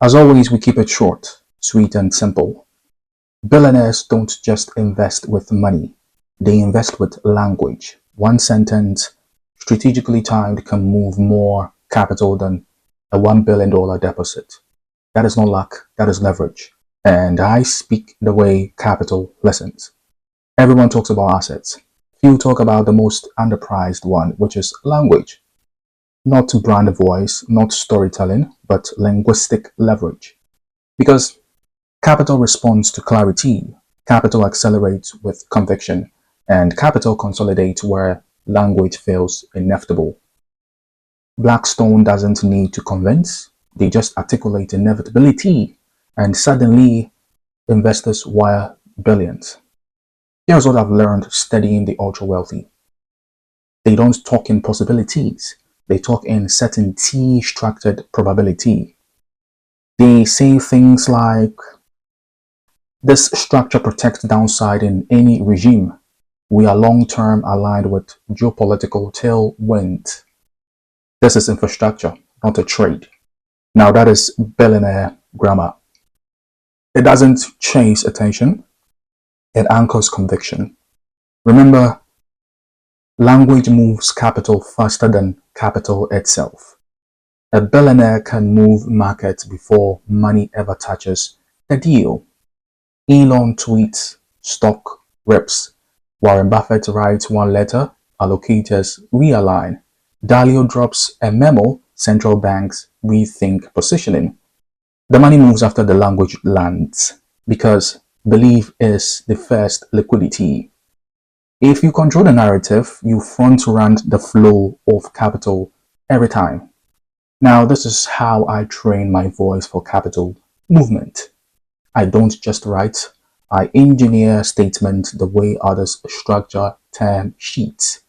As always, we keep it short, sweet, and simple. Billionaires don't just invest with money, they invest with language. One sentence, strategically timed, can move more capital than a $1 billion deposit. That is not luck, that is leverage. And I speak the way capital listens. Everyone talks about assets. Few talk about the most underpriced one, which is language. Not brand voice, not storytelling, but linguistic leverage. Because capital responds to clarity, capital accelerates with conviction, and capital consolidates where language feels inevitable. Blackstone doesn't need to convince, they just articulate inevitability, and suddenly investors wire billions. Here's what I've learned studying the ultra wealthy. They don't talk in possibilities, they talk in certainty, structured probability. They say things like, this structure protects downside in any regime. We are long-term aligned with geopolitical tailwind. This is infrastructure, not a trade. Now that is billionaire grammar. It doesn't chase attention, it anchors conviction. Remember, language moves capital faster than capital itself. A billionaire can move markets before money ever touches the deal. Elon tweets, stock rips. Warren Buffett writes one letter, allocators realign. Dalio drops a memo, central banks rethink positioning. The money moves after the language lands because belief is the first liquidity. If you control the narrative, you front run the flow of capital every time. Now, this is how I train my voice for capital movement. I don't just write, I engineer statements the way others structure term sheets.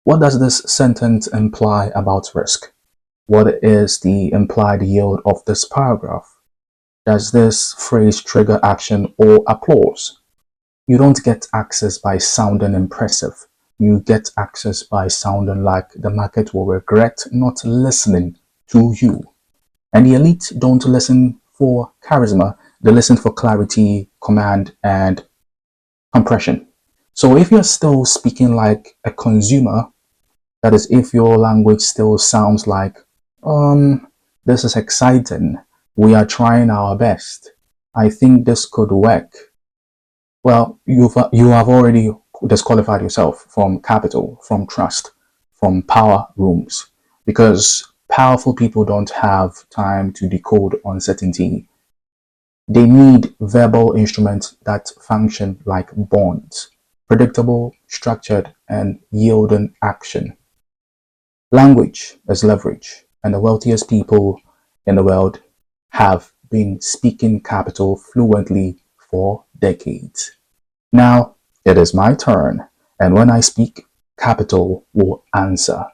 What does this sentence imply about risk? What is the implied yield of this paragraph? Does this phrase trigger action or applause? You don't get access by sounding impressive. You get access by sounding like the market will regret not listening to you. And the elite don't listen for charisma, they listen for clarity, command, and compression. So if you're still speaking like a consumer, that is, if your language still sounds like, this is exciting, we are trying our best, I think this could work, well, you have already disqualified yourself from capital, from trust, from power rooms, because powerful people don't have time to decode uncertainty. They need verbal instruments that function like bonds, predictable, structured, and yielding action. Language is leverage, and the wealthiest people in the world have been speaking capital fluently for decades. Now it is my turn, and when I speak, capital will answer.